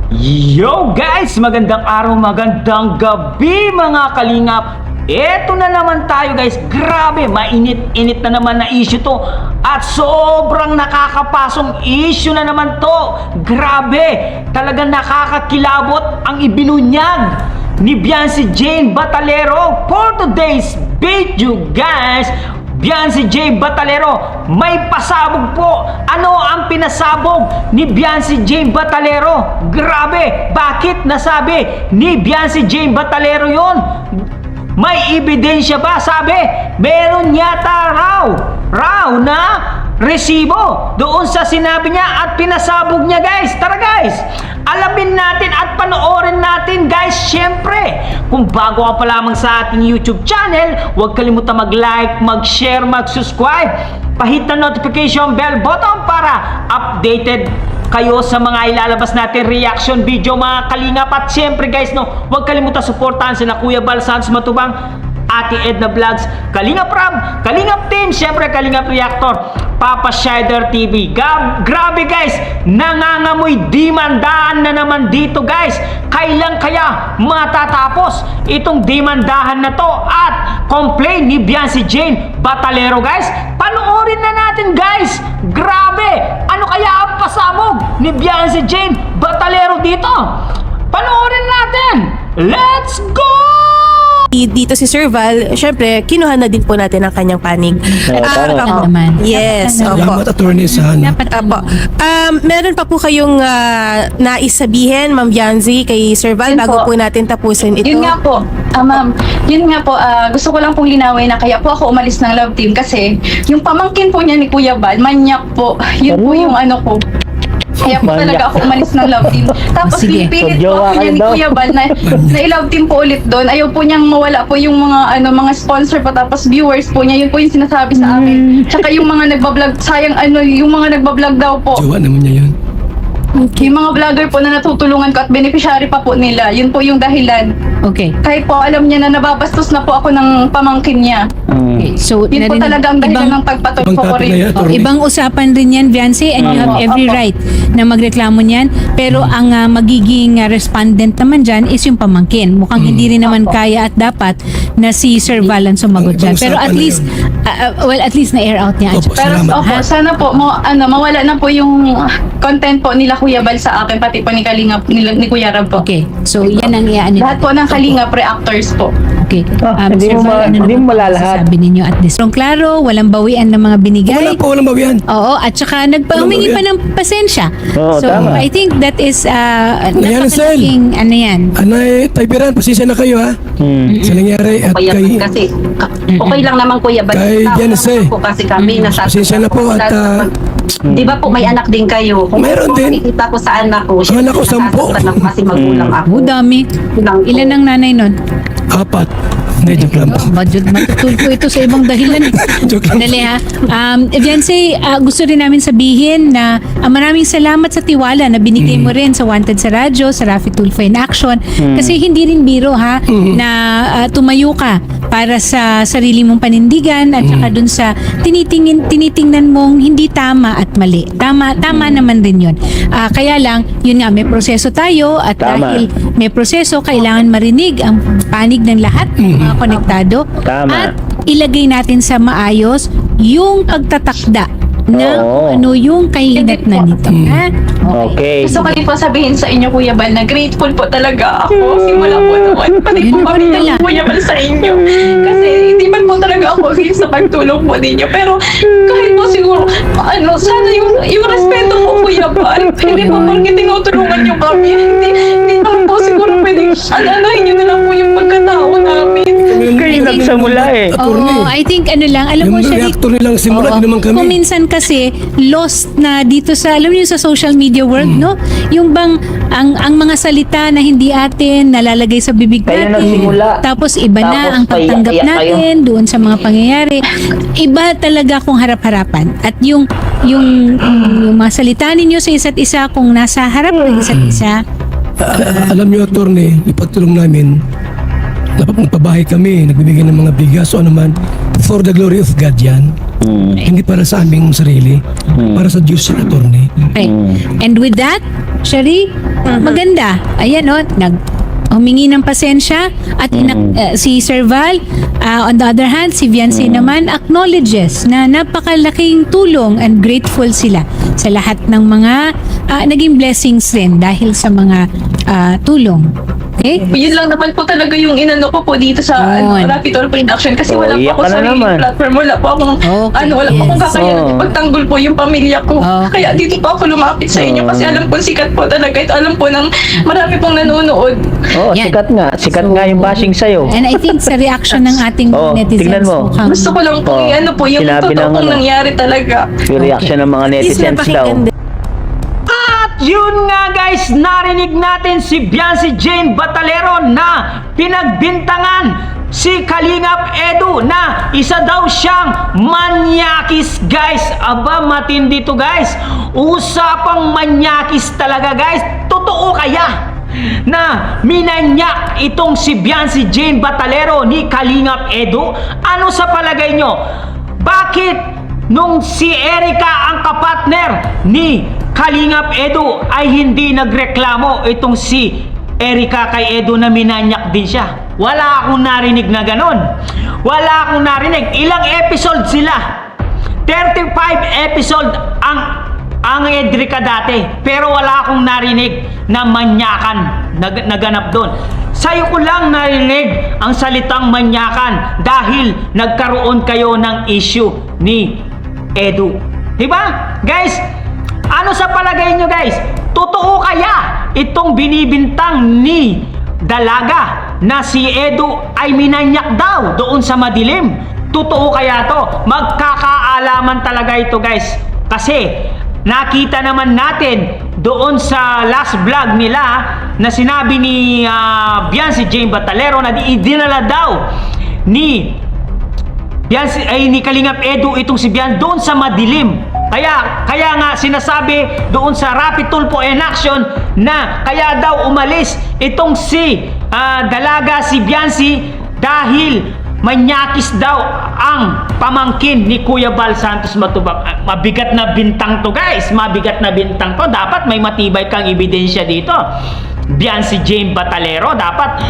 Yo guys! Magandang araw, magandang gabi mga kalingap. Eto na naman tayo guys. Grabe, mainit-init na naman na issue to. At sobrang nakakapasong issue na naman to. Grabe, talagang nakakakilabot ang ibinunyag ni Biancy Jane Batalero for today's video guys. Biancy Jane Batalero, may pasabog po. Ano ang pinasabog ni Biancy Jane Batalero? Grabe, bakit nasabi ni Biancy Jane Batalero yon? May ebidensya ba? Sabi, meron yata raw na resibo doon sa sinabi niya at pinasabog niya guys. Tara guys, alamin natin at panoorin natin guys. Syempre, kung bago ka pa lamang sa ating YouTube channel, huwag kalimutan mag-like, mag-share, mag-subscribe. Pahit na notification bell button para updated kayo sa mga ilalabas natin reaction video mga kalingap. At syempre guys, huwag kalimutan suportahan sina Kuya Bal Santos Matubang, Ate Edna Vlogs, Kalingap Rab, Kalingap Team, syempre Kalingap Reactor, Papa Shider TV. Grabe guys, nangangamoy dimandaan na naman dito guys. Kailan kaya matatapos itong dimandahan na to at complaint ni Biancy Jane Batalero guys? Panoorin na natin guys. Grabe, ano kaya ang pasabog ni Biancy Jane Batalero dito? Panoorin natin. Let's go! Dito si Sir Val, syempre, kinuha na din po natin ang kanyang panig. naman. Yes, opo. Salamat, attorney Sana. Opo. Meron pa po kayong nais sabihin, Ma'am Biancy, kay Sir Val, Yun bago po. po natin tapusin ito? Yun nga po, ma'am, yun nga po, gusto ko lang pong linawin na kaya po ako umalis ng love team kasi yung pamangkin po niya ni Kuya Bal, manyak po. Yun po yung ano ko. Kaya po talaga ako umalis ng love team. Tapos pinipilit po ako niya ni Kuya Bal na i-love team po ulit doon. Ayaw po niyang mawala po yung mga sponsor pa tapos viewers po niya. Yun po yung sinasabi sa akin. Tsaka yung mga nagbablog, sayang yung mga nagbablog daw po. Jowa naman niya yan. Yung mga vlogger po na natutulungan ko at beneficiary pa po nila, yun po yung dahilan. Okay. Kahit po alam niya na nababastos na po ako ng pamangkin niya. Okay. So, Yun po narinig- talaga ang dahilan ng Ibang pagpatulpo ko topic na rin. yan, attorney. ibang usapan rin yan, Biancy, and you have every Opo. right na magreklamo niyan. Pero ang magiging respondent naman dyan is yung pamangkin. Mukhang hindi rin naman kaya at dapat na si Sir Val ang sumagot dyan. Ibang Pero at usapan na least, at least na-air out niya. Opo, Pero salamat. opo, sana po mawala na po yung content po nila Kuya Bal sa akin, pati po ni Kalingap, ni Kuya Rab po. Okay. So, yan ang iaan Lahat po ng Kalingap reactors po. Okay. hindi Sir mo Val, hindi naman mo malalahat. masasabi ninyo at this? Pero klaro, walang bawian ng mga binigay. Walang bawian. Oo, at saka humingi pa ng pasensya. Oo, So, tama. I think that is Yan, Sel. napakalaking ano yan. Anay, Taybiran, pasensya na kayo ha. Sa nangyari at Kuya kay... Bal, kasi okay lang naman Kuya Bal. Kay Tao Janice. naman po kasi kami nasa. Pasensya na po at Di ba po may anak din kayo? Kung Meron po din. makikita ko sa anak ko, Ang anak ko, 10. nasasaktan ako kasi magulang ako. Dami. Lang po. Ilan ang nanay nun? 4. Hindi, joke lang po. Matutulpo ito sa ibang dahilan. Joke lang. Dali ha. Biancy, gusto rin namin sabihin na maraming salamat sa tiwala na binigay mo rin sa Wanted sa Radyo, sa Rafi Tulfo in Action. Kasi hindi rin biro ha, na tumayo ka para sa sarili mong panindigan at saka dun sa tinitingnan mong hindi tama at mali. Tama naman din yun. Kaya lang, yun nga, may proseso tayo at Tama. dahil may proseso, kailangan marinig ang panig ng lahat, mga konektado. Tama. At ilagay natin sa maayos yung pagtatakda ng Oo. ano yung kahinatnan nito. Ha? Okay. Gusto ko rin po sabihin sa inyo Kuya Bal na grateful po talaga ako. Simula po noon. Pati Yun po naman kami pala. ng Kuya Bal sa inyo. Kasi hindi man po talaga ako feel sa pagtulong po ninyo. Pero kahit po siguro, sana yung respeto po Kuya Bal. Hindi po porque tinutulungan nyo kami. Hindi naman po siguro pwedeng alalahin nyo na lang po yung pagkatao namin. Kayo nagsamula eh. Oo, I think ano lang, alam mo Yung siya, reactor nilang simula, Oo. di naman kami. Kung minsan kasi lost na dito sa, alam niyo sa social media world, no? Yung bang ang mga salita na hindi atin nalalagay sa bibig Kayo natin. nagsimula. Tapos iba na Tapos ang pagtanggap paiyak kayo. natin doon sa mga pangyayari. Iba talaga kung harap-harapan. At yung mga salita ninyo sa isa't isa kung nasa harap ng isa't isa. Alam niyo, attorney, ipagtulong namin. Nagpabahay kami, nagbibigay ng mga bigas o anuman for the glory of God yan. Hindi para sa aming sarili, para sa Diyos at attorney. Okay. And with that, Shari, maganda. Ayan humingi ng pasensya at si Sir Val, on the other hand, si Viancy naman acknowledges na napakalaking tulong and grateful sila sa lahat ng mga naging blessings rin dahil sa mga tulong. Okay? Yun lang naman po talaga yung inano ko po dito sa Yun. Rapid Toll Production kasi wala iyak po ako ka na sa naman. platform, wala po akong Okay, wala po akong yes. kakayanan ipagtanggol po yung pamilya ko. Okay. Kaya dito po ako lumapit sa inyo kasi alam po sikat po talaga ito. Alam po ng marami pong nanonood. Oo, Yan. sikat nga yung bashing sa'yo. And I think sa reaction ng ating tignan netizens, mo. mukhang- Gusto ko lang po po yung sinabi totoo ng pong nangyari talaga. Yung reaction ng mga Please netizens daw. napakinggan din. At yun nga guys, narinig natin si Viancy Jane Batalero na pinagbintangan si Kalingap Edu na isa daw siyang manyakis guys. Aba, matindi to guys. Usapang manyakis talaga guys. Totoo kaya na minanyak itong si Viancy Jane Batalero ni Kalingap Edu? Ano sa palagay nyo? Bakit nung si Erica ang kapartner ni Kalingap Edu ay hindi nagreklamo itong si Erica kay Edu na minanyak din siya? Wala akong narinig na ganon. Wala akong narinig. Ilang episode sila? 35 episode ang Edrica dati. Pero wala akong narinig na manyakan naganap doon. Sa'yo ko lang narinig ang salitang manyakan dahil nagkaroon kayo ng issue ni Edu. Diba? Guys, ano sa palagay nyo guys? Totoo kaya itong binibintang ni Dalaga na si Edu ay minanyak daw doon sa madilim? Totoo kaya to? Magkakaalaman talaga ito guys. Kasi nakita naman natin doon sa last vlog nila na sinabi ni Viancy Jane Batalero na idinala daw ni ni Kalingap Edu itong si Bian doon sa madilim. Kaya nga sinasabi doon sa Rapid Tulfo in Action na kaya daw umalis itong si Dalaga, si Viancy dahil manyakis daw ang pamangkin ni Kuya Val Santos Matubang. Mabigat na bintang to guys, mabigat na bintang to. Dapat may matibay kang ebidensya dito. Viancy Jane Batalero, dapat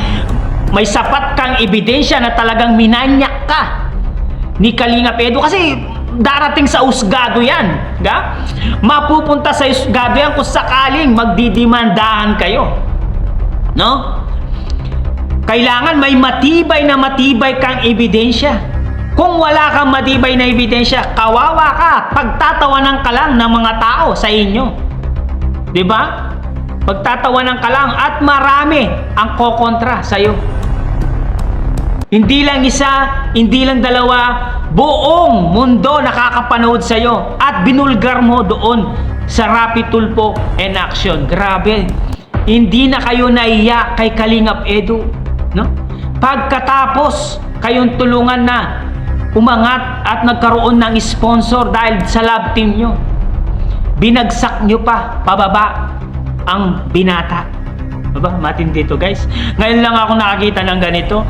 may sapat kang ebidensya na talagang minanyak ka ni Kalingap Edu kasi darating sa usgado yan. Mapupunta sa usgado yan kung sakaling magdidimandahan kayo. No? Kailangan may matibay kang ebidensya. Kung wala kang matibay na ebidensya, kawawa ka. Pagtatawanan ka lang ng mga tao sa inyo. Diba? Pagtatawanan ka lang at marami ang kokontra sa'yo. Hindi lang isa, hindi lang dalawa, buong mundo nakakapanood sa'yo at binulgar mo doon sa Rapid Tulfo in Action. Grabe, hindi na kayo naiyak kay Kalingap Edu, no? Pagkatapos kayong tulungan na umangat at nagkaroon ng sponsor dahil sa love team nyo, binagsak nyo pa pababa ang binata. Diba? Matindi to guys. Ngayon lang ako nakakita ng ganito.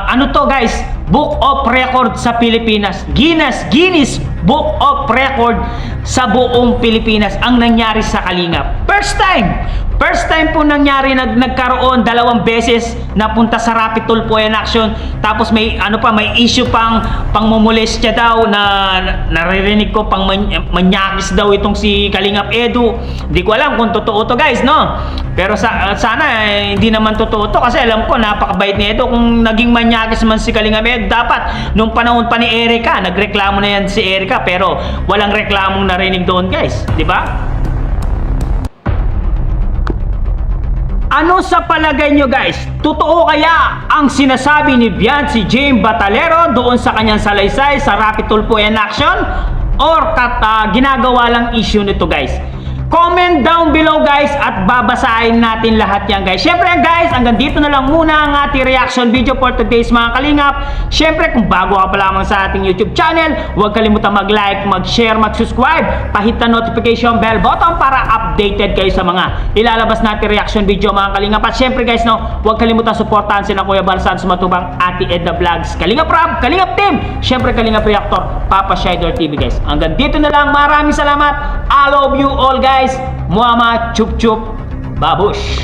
Ano to guys? Book of Record sa Pilipinas. Guinness Book of Record sa buong Pilipinas ang nangyari sa Kalingap. First time po nangyari, nagkaroon 2 beses napunta sa Rapid Tulfo in Action. Tapos may issue pang pangmumolestya daw na naririnig ko pang manyakis daw itong si Kalingap Edu. Hindi ko alam kung totoo to guys, no? Pero sana hindi naman totoo to kasi alam ko napakabait ni Edu. Kung naging manyakis man si Kalingap Edu, dapat nung panahon pa ni Erica, nagreklamo na yan si Erica pero walang reklamong narinig doon guys, di ba? Ano sa palagay nyo guys? Totoo kaya ang sinasabi ni Viancy Jane Batalero doon sa kanyang salaysay sa Rapid Tulfo in Action? Or ginagawa lang issue nito guys? Comment down below guys at babasahin natin lahat yan guys. Syempre guys, hanggang dito na lang muna ang ating reaction video for today's mga kalingap. Syempre kung bago ka pa lamang sa ating YouTube channel, huwag kalimutan mag-like, mag-share, mag-subscribe. Pahit na notification bell button para updated kayo sa mga ilalabas natin reaction video mga kalingap. At syempre guys, no, huwag kalimutan suportahan si Kuya Bal Santos Matubang, Ate Edna Vlogs, Kalingap Rab, Kalingap Team, syempre Kalingap Reactor, Papa Shydor TV guys. Hanggang dito na lang, maraming salamat. I love you all guys. Muama chup chup babush.